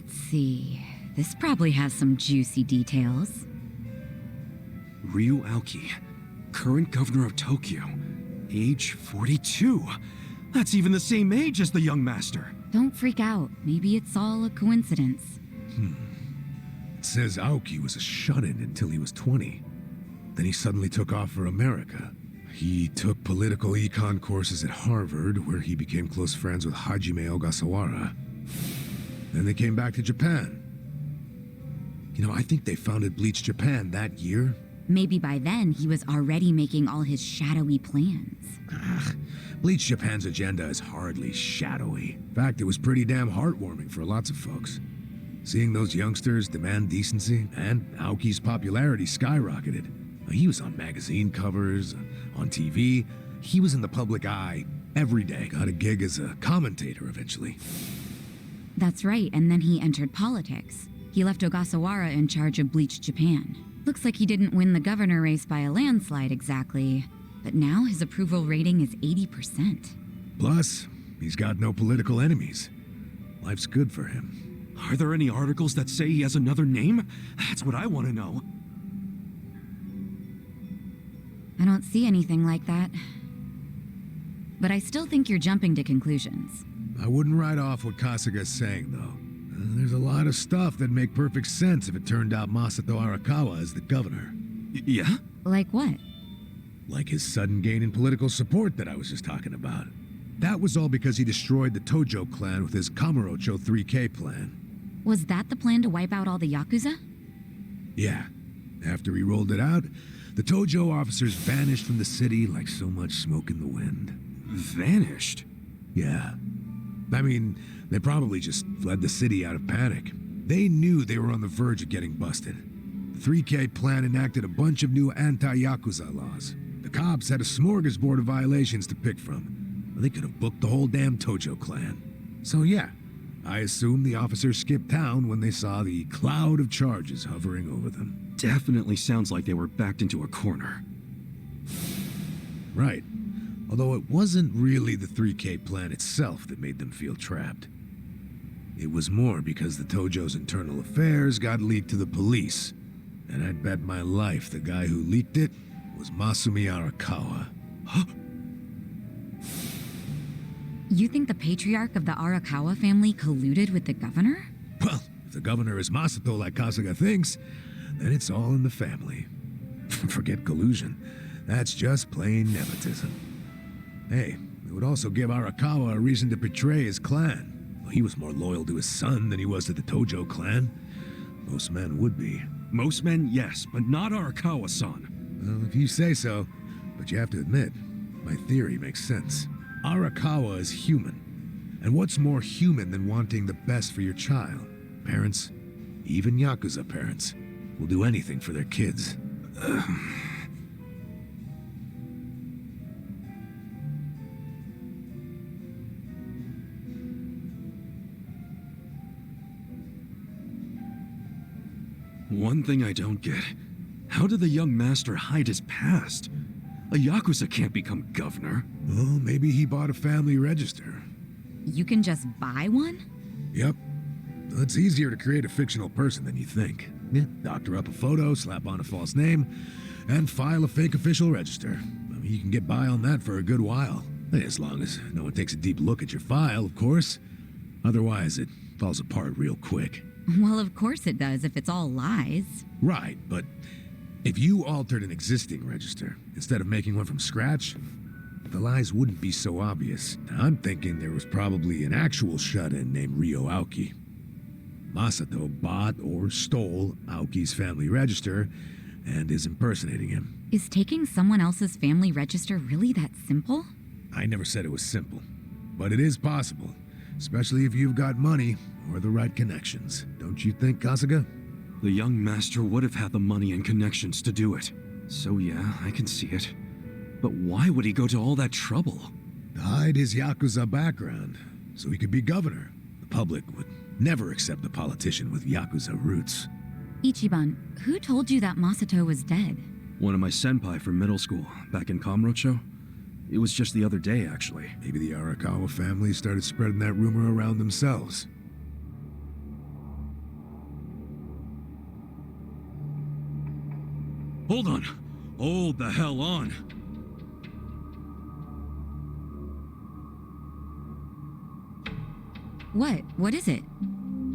Let's see. This probably has some juicy details. Ryo Aoki, current governor of Tokyo, age 42. That's even the same age as the young master. Don't freak out. Maybe it's all a coincidence. It says Aoki was a shut-in until he was 20. Then he suddenly took off for America. He took political econ courses at Harvard, where he became close friends with Hajime Ogasawara. Then they came back to Japan. You know, I think they founded Bleach Japan that year. Maybe by then he was already making all his shadowy plans. Bleach Japan's agenda is hardly shadowy. In fact, it was pretty damn heartwarming for lots of folks. Seeing those youngsters demand decency, and Aoki's popularity skyrocketed. He was on magazine covers, on TV. He was in the public eye every day. Got a gig as a commentator eventually. That's right, and then he entered politics. He left Ogasawara in charge of Bleach Japan. Looks like he didn't win the governor race by a landslide exactly, but now his approval rating is 80%. Plus, he's got no political enemies. Life's good for him. Are there any articles that say he has another name? That's what I want to know. I don't see anything like that. But I still think you're jumping to conclusions. I wouldn't write off what Kasuga's saying, though. There's a lot of stuff that'd make perfect sense if it turned out Masato Arakawa is the governor. Yeah? Like what? Like his sudden gain in political support that I was just talking about. That was all because he destroyed the Tojo clan with his Kamurocho 3K plan. Was that the plan to wipe out all the Yakuza? Yeah. After he rolled it out, the Tojo officers vanished from the city like so much smoke in the wind. Vanished? Yeah. I mean, they probably just fled the city out of panic. They knew they were on the verge of getting busted. The 3K plan enacted a bunch of new anti-Yakuza laws. The cops had a smorgasbord of violations to pick from. They could have booked the whole damn Tojo clan. So yeah, I assume the officers skipped town when they saw the cloud of charges hovering over them. Definitely sounds like they were backed into a corner. Right. Although it wasn't really the 3K plan itself that made them feel trapped. It was more because the Tojo's internal affairs got leaked to the police. And I'd bet my life the guy who leaked it was Masumi Arakawa. Huh? You think the patriarch of the Arakawa family colluded with the governor? Well, if the governor is Masato like Kasuga thinks, then it's all in the family. Forget collusion. That's just plain nepotism. Hey, it would also give Arakawa a reason to betray his clan. Well, he was more loyal to his son than he was to the Tojo clan. Most men would be. Most men, yes, but not Arakawa-san. Well, if you say so, but you have to admit, my theory makes sense. Arakawa is human. And what's more human than wanting the best for your child? Parents, even Yakuza parents, will do anything for their kids. One thing I don't get. How did the young master hide his past? A Yakuza can't become governor. Well, maybe he bought a family register. You can just buy one? Yep. It's easier to create a fictional person than you think. Yeah, doctor up a photo, slap on a false name, and file a fake official register. I mean, you can get by on that for a good while. As long as no one takes a deep look at your file, of course. Otherwise, it falls apart real quick. Well, of course it does if it's all lies. Right, but if you altered an existing register instead of making one from scratch, the lies wouldn't be so obvious. I'm thinking there was probably an actual shut-in named Ryo Aoki. Masato bought or stole Aoki's family register and is impersonating him. Is taking someone else's family register really that simple? I never said it was simple, but it is possible, especially if you've got money or the right connections. Don't you think, Kasuga? The young master would have had the money and connections to do it. So yeah, I can see it. But why would he go to all that trouble? To hide his Yakuza background, so he could be governor. The public would never accept a politician with Yakuza roots. Ichiban, who told you that Masato was dead? One of my senpai from middle school, back in Kamurocho. It was just the other day, actually. Maybe the Arakawa family started spreading that rumor around themselves. Hold on. Hold the hell on. What? What is it?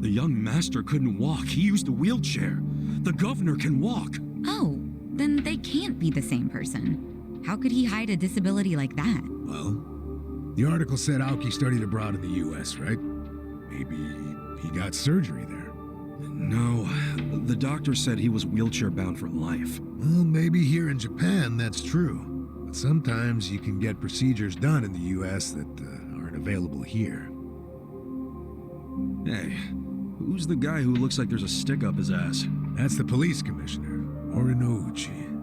The young master couldn't walk. He used a wheelchair. The governor can walk. Oh, then they can't be the same person. How could he hide a disability like that? Well, the article said Aoki studied abroad in the US, right? Maybe he got surgery there. No, the doctor said he was wheelchair-bound for life. Well, maybe here in Japan that's true. But sometimes you can get procedures done in the US that aren't available here. Hey, who's the guy who looks like there's a stick up his ass? That's the police commissioner, Orinouchi.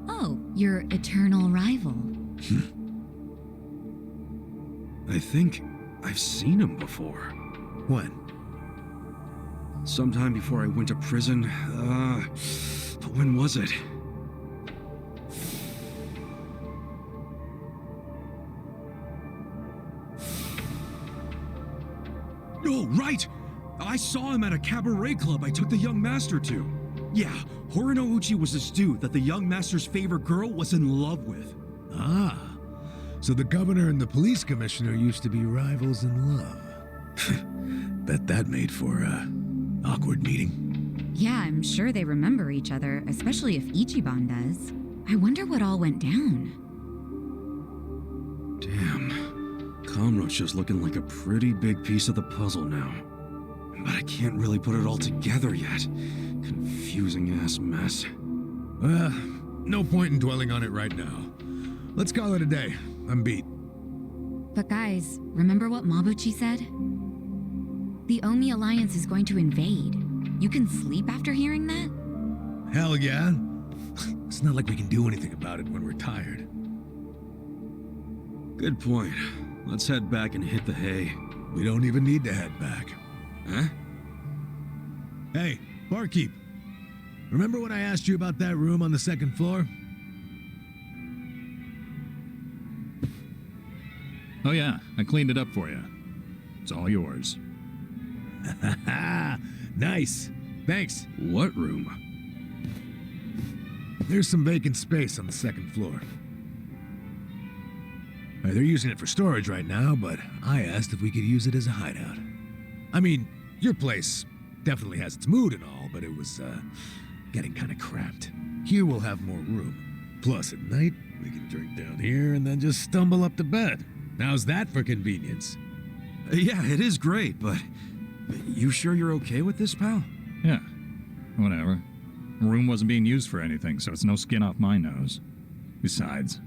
Oh, your eternal rival. I think I've seen him before. When? Sometime before I went to prison. But when was it? Oh, right! I saw him at a cabaret club I took the young master to. Yeah, Horinouchi was this dude that the young master's favorite girl was in love with. Ah, so the governor and the police commissioner used to be rivals in love. Bet that made for a awkward meeting. Yeah, I'm sure they remember each other, especially if Ichiban does. I wonder what all went down. Damn. Kamurocho's looking like a pretty big piece of the puzzle now. But I can't really put it all together yet. Confusing ass mess. Well, no point in dwelling on it right now. Let's call it a day. I'm beat. But guys, remember what Mabuchi said? The Omi Alliance is going to invade. You can sleep after hearing that? Hell yeah. It's not like we can do anything about it when we're tired. Good point. Let's head back and hit the hay. We don't even need to head back. Huh? Hey, barkeep. Remember when I asked you about that room on the second floor? Oh yeah, I cleaned it up for you. It's all yours. Nice. Thanks. What room? There's some vacant space on the second floor. They're using it for storage right now, but I asked if we could use it as a hideout. I mean, your place definitely has its mood and all, but it was, getting kind of cramped. Here we'll have more room. Plus, at night, we can drink down here and then just stumble up to bed. How's that for convenience? Yeah, it is great, but you sure you're okay with this, pal? Yeah, whatever. The room wasn't being used for anything, so it's no skin off my nose. Besides,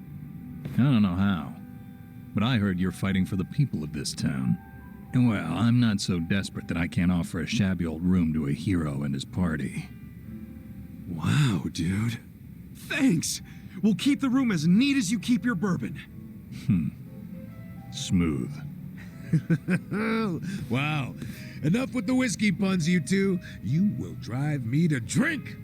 I don't know how, but I heard you're fighting for the people of this town. And well, I'm not so desperate that I can't offer a shabby old room to a hero and his party. Wow, dude. Thanks! We'll keep the room as neat as you keep your bourbon. Smooth. Wow. Enough with the whiskey puns, you two. You will drive me to drink.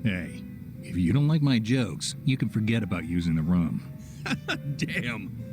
Hey, if you don't like my jokes, you can forget about using the room. Damn.